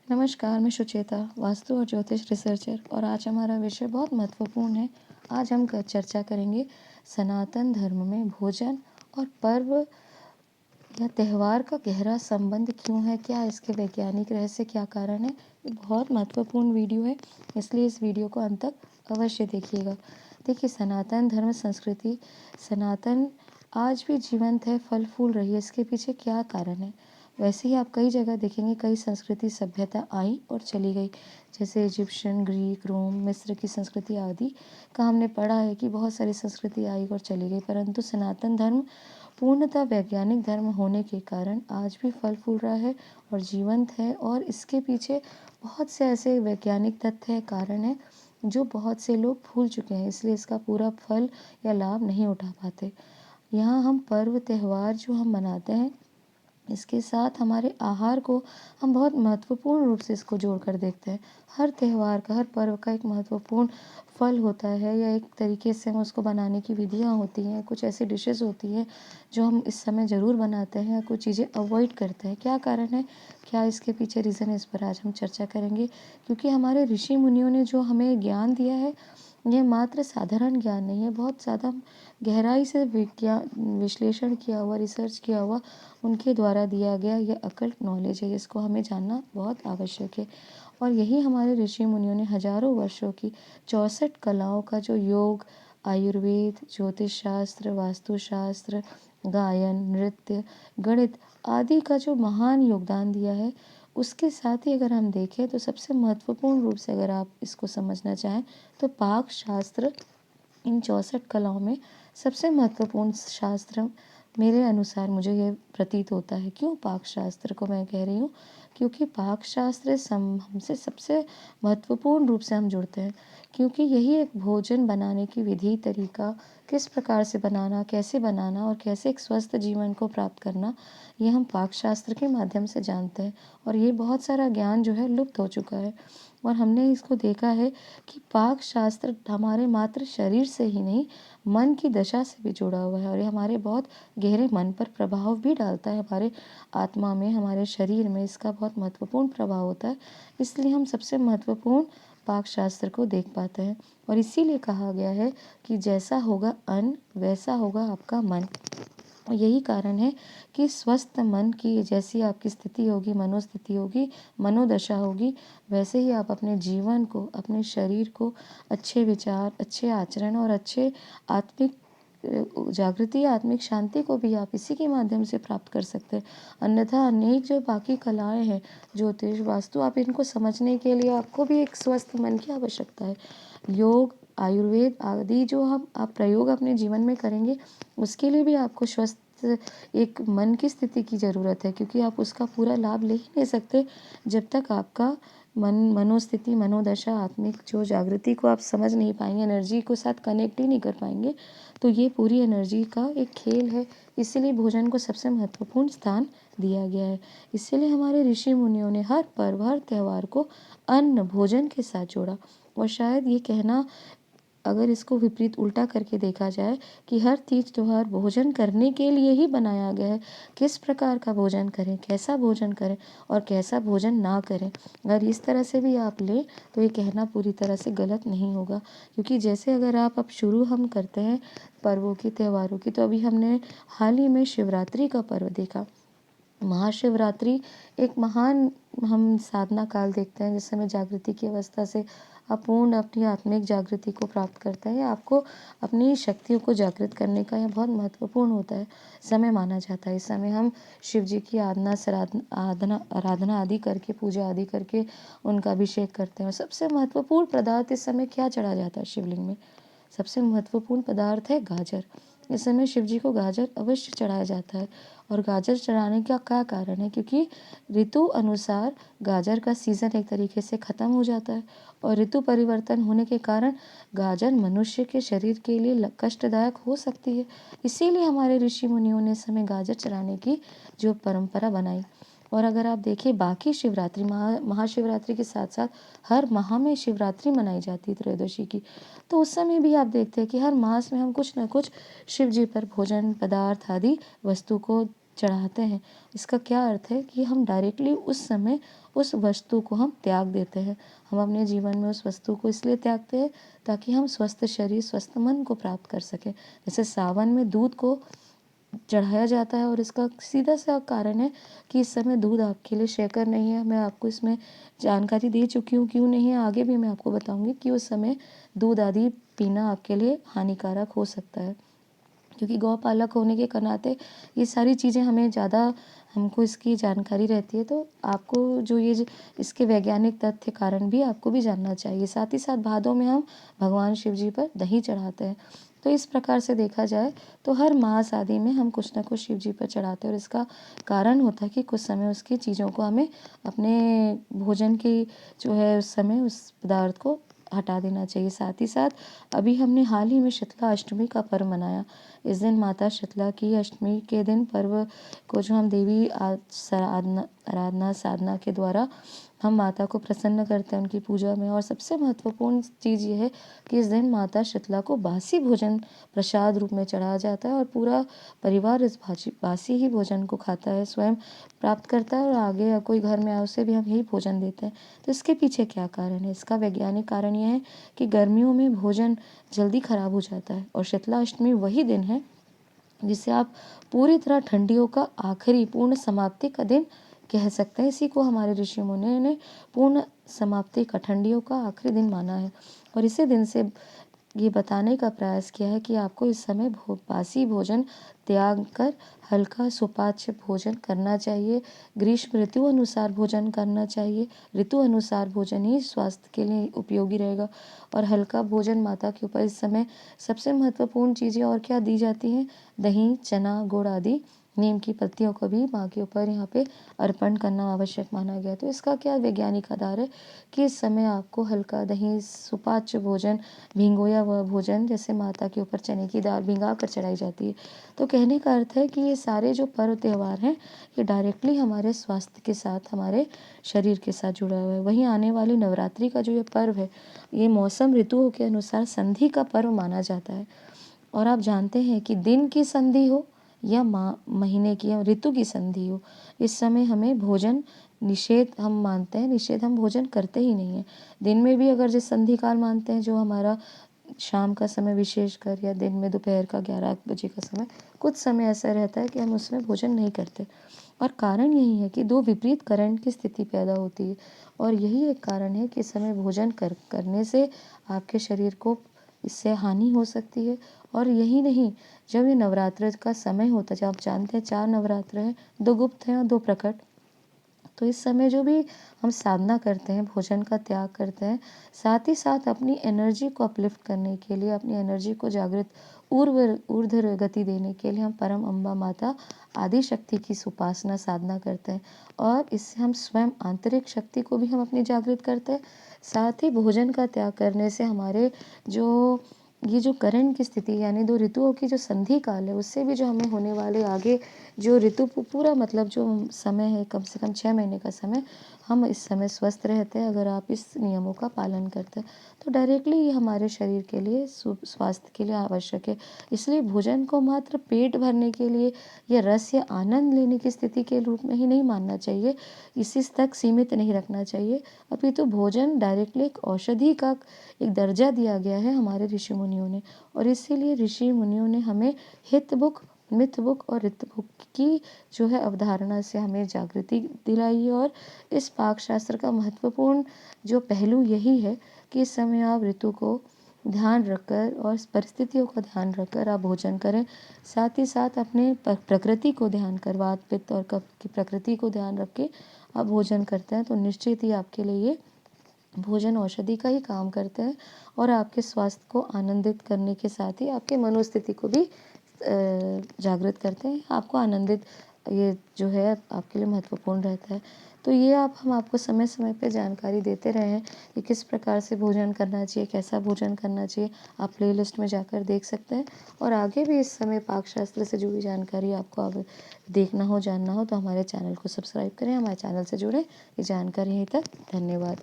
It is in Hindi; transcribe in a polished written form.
नमस्कार, मैं सुचेता, वास्तु और ज्योतिष रिसर्चर और आज हमारा विषय बहुत महत्वपूर्ण है। आज हम चर्चा करेंगे सनातन धर्म में भोजन और पर्व या त्योहार का गहरा संबंध क्यों है, क्या इसके वैज्ञानिक रहस्य, क्या कारण है। ये बहुत महत्वपूर्ण वीडियो है, इसलिए इस वीडियो को अंत तक अवश्य देखिएगा। देखिए, सनातन धर्म संस्कृति सनातन आज भी जीवंत है, फल फूल रही है। इसके पीछे क्या कारण है? वैसे ही आप कई जगह देखेंगे, कई संस्कृति सभ्यता आई और चली गई, जैसे इजिप्शियन, ग्रीक, रोम, मिस्र की संस्कृति आदि का हमने पढ़ा है कि बहुत सारी संस्कृति आई और चली गई, परंतु सनातन धर्म पूर्णतः वैज्ञानिक धर्म होने के कारण आज भी फल फूल रहा है और जीवंत है। और इसके पीछे बहुत से ऐसे वैज्ञानिक तथ्य है, कारण है, जो बहुत से लोग भूल चुके हैं, इसलिए इसका पूरा फल या लाभ नहीं उठा पाते। यहाँ हम पर्व त्योहार जो हम मनाते हैं, इसके साथ हमारे आहार को हम बहुत महत्वपूर्ण रूप से इसको जोड़कर देखते हैं। हर त्योहार का, हर पर्व का एक महत्वपूर्ण फल होता है, या एक तरीके से हम उसको बनाने की विधियाँ होती हैं, कुछ ऐसी डिशेज़ होती हैं जो हम इस समय ज़रूर बनाते हैं, या कुछ चीज़ें अवॉइड करते हैं। क्या कारण है, क्या इसके पीछे रीज़न है, इस पर आज हम चर्चा करेंगे। क्योंकि हमारे ऋषि मुनियों ने जो हमें ज्ञान दिया है, यह मात्र साधारण ज्ञान नहीं है, बहुत ज़्यादा गहराई से विश्लेषण किया हुआ, रिसर्च किया हुआ उनके द्वारा दिया गया यह अकल्ट नॉलेज है, जिसको हमें जानना बहुत आवश्यक है। और यही हमारे ऋषि मुनियों ने हजारों वर्षों की 64 कलाओं का, जो योग, आयुर्वेद, ज्योतिष शास्त्र, वास्तुशास्त्र, गायन, नृत्य, गणित आदि का जो महान योगदान दिया है, उसके साथ ही अगर हम देखें तो सबसे महत्वपूर्ण रूप से अगर आप इसको समझना चाहें तो पाक शास्त्र इन 64 कलाओं में सबसे महत्वपूर्ण शास्त्र मेरे अनुसार मुझे ये प्रतीत होता है। क्यों पाक शास्त्र को मैं कह रही हूँ? क्योंकि पाक शास्त्र हमसे सबसे महत्वपूर्ण रूप से हम जुड़ते हैं, क्योंकि यही एक भोजन बनाने की विधि, तरीका, किस प्रकार से बनाना, कैसे बनाना और कैसे एक स्वस्थ जीवन को प्राप्त करना, ये हम पाक शास्त्र के माध्यम से जानते हैं। और ये बहुत सारा ज्ञान जो है लुप्त हो चुका है, और हमने इसको देखा है कि पाक शास्त्र हमारे मात्र शरीर से ही नहीं, मन की दशा से भी जुड़ा हुआ है, और ये हमारे बहुत गहरे मन पर प्रभाव भी डालता है। हमारे आत्मा में, हमारे शरीर में इसका बहुत महत्वपूर्ण प्रभाव होता है। इसलिए हम सबसे महत्वपूर्ण पाक शास्त्र को देख पाते हैं, और इसीलिए कहा गया है कि जैसा होगा अन्न वैसा होगा आपका मन। और यही कारण है कि स्वस्थ मन की जैसी आपकी स्थिति होगी, मनोस्थिति होगी, मनोदशा होगी, वैसे ही आप अपने जीवन को, अपने शरीर को अच्छे विचार, अच्छे आचरण और अच्छे आत्मिक जागृति, आत्मिक शांति को भी आप इसी के माध्यम से प्राप्त कर सकते हैं। अन्यथा अनेक जो बाकी कलाएं हैं, ज्योतिष, वास्तु, आप इनको समझने के लिए आपको भी एक स्वस्थ मन की आवश्यकता है। योग, आयुर्वेद आदि जो आप प्रयोग अपने जीवन में करेंगे, उसके लिए भी आपको स्वस्थ एक मन की स्थिति की ज़रूरत है, क्योंकि आप उसका पूरा लाभ ले ही नहीं सकते जब तक आपका मनोस्थिति, मनोदशा, आत्मिक जो जागृति को आप समझ नहीं पाएंगे, एनर्जी को साथ कनेक्ट ही नहीं कर पाएंगे। तो ये पूरी एनर्जी का एक खेल है, इसीलिए भोजन को सबसे महत्वपूर्ण स्थान दिया गया है। इसीलिए हमारे ऋषि मुनियों ने हर पर्व, हर त्यौहार को अन्न भोजन के साथ जोड़ा। और शायद ये कहना, अगर इसको विपरीत उल्टा करके देखा जाए, कि हर तीज त्योहार भोजन करने के लिए ही बनाया गया है, किस प्रकार का भोजन करें, कैसा भोजन करें और कैसा भोजन ना करें, अगर इस तरह से भी आप लें तो ये कहना पूरी तरह से गलत नहीं होगा। क्योंकि जैसे अगर आप अब शुरू हम करते हैं पर्वों की, त्योहारों की, तो अभी हमने हाल ही में शिवरात्रि का पर्व देखा। महाशिवरात्रि एक महान हम साधना काल देखते हैं, जिस समय जागृति की अवस्था से आप पूर्ण अपनी आत्मिक जागृति को प्राप्त करते हैं। आपको अपनी शक्तियों को जागृत करने का यह बहुत महत्वपूर्ण होता है, समय माना जाता है। इस समय हम शिव जी की आराधना आदि करके, पूजा आदि करके उनका अभिषेक करते हैं। और सबसे महत्वपूर्ण पदार्थ इस समय क्या चढ़ा जाता है शिवलिंग में? सबसे महत्वपूर्ण पदार्थ है गाजर। इस समय शिव जी को गाजर अवश्य चढ़ाया जाता है। और गाजर चढ़ाने का क्या कारण है? क्योंकि ऋतु अनुसार गाजर का सीज़न एक तरीके से ख़त्म हो जाता है, और ऋतु परिवर्तन होने के कारण गाजर मनुष्य के शरीर के लिए कष्टदायक हो सकती है। इसीलिए हमारे ऋषि मुनियों ने इस समय गाजर चढ़ाने की जो परंपरा बनाई। और अगर आप देखिए, बाकी शिवरात्रि, महाशिवरात्रि के साथ साथ हर माह में शिवरात्रि मनाई जाती है त्रयोदशी की, तो उस समय भी आप देखते हैं कि हर मास में हम कुछ न कुछ शिव जी पर भोजन पदार्थ आदि वस्तु को चढ़ाते हैं, इसका क्या अर्थ है कि हम डायरेक्टली उस समय उस वस्तु को हम त्याग देते हैं। हम अपने जीवन में उस वस्तु को इसलिए त्यागते हैं ताकि हम स्वस्थ शरीर, स्वस्थ मन को प्राप्त कर सकें। जैसे सावन में दूध को चढ़ाया जाता है और इसका सीधा सा कारण है कि इस समय दूध आपके लिए शेकर नहीं है। मैं आपको इसमें जानकारी दे चुकी हूँ क्यों नहीं है, आगे भी मैं आपको बताऊँगी कि उस समय दूध आदि पीना आपके लिए हानिकारक हो सकता है। क्योंकि गौपालक होने के नाते ये सारी चीज़ें हमें ज़्यादा हमको इसकी जानकारी रहती है, तो आपको जो ये इसके वैज्ञानिक तथ्य कारण भी आपको भी जानना चाहिए। साथ ही साथ भादों में हम भगवान शिव जी पर दही चढ़ाते हैं। तो इस प्रकार से देखा जाए तो हर मास आदि में हम कुछ ना कुछ शिव जी पर चढ़ाते हैं और इसका कारण होता है कि कुछ समय उसकी चीज़ों को हमें अपने भोजन की जो है उस समय उस पदार्थ को हटा देना चाहिए। साथ ही साथ अभी हमने हाल ही में शीतला अष्टमी का पर्व मनाया। इस दिन माता शीतला की अष्टमी के दिन पर्व को जो हम देवी आराधना साधना के द्वारा हम माता को प्रसन्न करते हैं उनकी पूजा में। और सबसे महत्वपूर्ण चीज़ ये है कि इस दिन माता शीतला को बासी भोजन प्रसाद रूप में चढ़ाया जाता है और पूरा परिवार इस बासी ही भोजन को खाता है, स्वयं प्राप्त करता है और आगे या कोई घर में आए उसे भी हम यही भोजन देते हैं। तो इसके पीछे क्या कारण है? इसका वैज्ञानिक कारण ये है कि गर्मियों में भोजन जल्दी खराब हो जाता है और शीतला अष्टमी वही दिन है जिसे आप पूरी तरह ठंडियों का आखिरी पूर्ण समाप्ति का दिन कह सकते हैं। इसी को हमारे ऋषि मुनियों ने पूर्ण समाप्ति का, ठंडियों का आखिरी दिन माना है और इसी दिन से ये बताने का प्रयास किया है कि आपको इस समय बासी भोजन त्याग कर हल्का सुपाच्य भोजन करना चाहिए। ग्रीष्म ऋतु अनुसार भोजन करना चाहिए। ऋतु अनुसार भोजन ही स्वास्थ्य के लिए उपयोगी रहेगा और हल्का भोजन माता के ऊपर इस समय सबसे महत्वपूर्ण चीज़ें और क्या दी जाती हैं? दही, चना, गुड़ आदि नीम की पत्तियों को भी माँ के ऊपर यहाँ पे अर्पण करना आवश्यक माना गया। तो इसका क्या वैज्ञानिक आधार है कि इस समय आपको हल्का दही, सुपाच्य भोजन, भिगोया हुआ भोजन, जैसे माता के ऊपर चने की दाल भिगा कर चढ़ाई जाती है। तो कहने का अर्थ है कि ये सारे जो पर्व त्यौहार हैं ये डायरेक्टली हमारे स्वास्थ्य के साथ, हमारे शरीर के साथ जुड़ा हुआ है। वहीं आने वाली नवरात्रि का जो ये पर्व है ये मौसम ऋतुओं के अनुसार संधि का पर्व माना जाता है। और आप जानते हैं कि दिन की संधि हो या महीने की या ऋतु की संधि हो, इस समय हमें भोजन निषेध हम मानते हैं, निषेध हम भोजन करते ही नहीं हैं। दिन में भी अगर जिस संधि काल मानते हैं जो हमारा शाम का समय विशेषकर या दिन में दोपहर का 11 बजे का समय, कुछ समय ऐसा रहता है कि हम उसमें भोजन नहीं करते और कारण यही है कि दो विपरीत करंट की स्थिति पैदा होती है और यही एक कारण है कि इस समय भोजन करने से आपके शरीर को इससे हानि हो सकती है। और यही नहीं, जब ये नवरात्र का समय होता है, जब आप जानते हैं 4 नवरात्र हैं, 2 गुप्त हैं और 2 प्रकट, तो इस समय जो भी हम साधना करते हैं, भोजन का त्याग करते हैं, साथ ही साथ अपनी एनर्जी को अपलिफ्ट करने के लिए, अपनी एनर्जी को जागृत ऊर्ध्व गति देने के लिए हम परम अम्बा माता आदि शक्ति की उपासना साधना करते हैं और इससे हम स्वयं आंतरिक शक्ति को भी हम अपनी जागृत करते हैं। साथ ही भोजन का त्याग करने से हमारे जो ये जो करंट की स्थिति यानी 2 ऋतुओं की जो संधि काल है उससे भी जो हमें होने वाले आगे जो ऋतु पूरा मतलब जो समय है कम से कम 6 महीने का समय, हम इस समय स्वस्थ रहते हैं अगर आप इस नियमों का पालन करते हैं। तो डायरेक्टली ये हमारे शरीर के लिए स्वास्थ्य के लिए आवश्यक है। इसलिए भोजन को मात्र पेट भरने के लिए या रस या आनंद लेने की स्थिति के रूप में ही नहीं मानना चाहिए, इसी तक सीमित नहीं रखना चाहिए, अपितु भोजन डायरेक्टली एक औषधि का एक दर्जा दिया गया है हमारे ऋषि मुनियों ने और इसीलिए ऋषि मुनियों ने हमें हित बुक, मिथ बुक और रित बुक की जो है अवधारणा से हमें जागृति दिलाई है। और इस पाक शास्त्र का महत्वपूर्ण जो पहलू यही है कि इस समय आप ऋतु को ध्यान रखकर और परिस्थितियों का ध्यान रखकर आप भोजन करें। साथ ही साथ अपने प्रकृति को ध्यान कर, वात पित्त और कफ की प्रकृति को ध्यान रख के आप भोजन करते हैं तो निश्चित ही आपके लिए ये भोजन औषधि का ही काम करते हैं और आपके स्वास्थ्य को आनंदित करने के साथ ही आपके मनोस्थिति को भी जागृत करते हैं, आपको आनंदित ये जो है आपके लिए महत्वपूर्ण रहता है। तो ये हम आपको समय समय पे जानकारी देते रहे हैं कि किस प्रकार से भोजन करना चाहिए, कैसा भोजन करना चाहिए, आप प्लेलिस्ट में जाकर देख सकते हैं। और आगे भी इस समय पाक शास्त्र से जुड़ी जानकारी आपको अब देखना हो, जानना हो तो हमारे चैनल को सब्सक्राइब करें, हमारे चैनल से जुड़ें। ये जानकारी यहीं तक, धन्यवाद।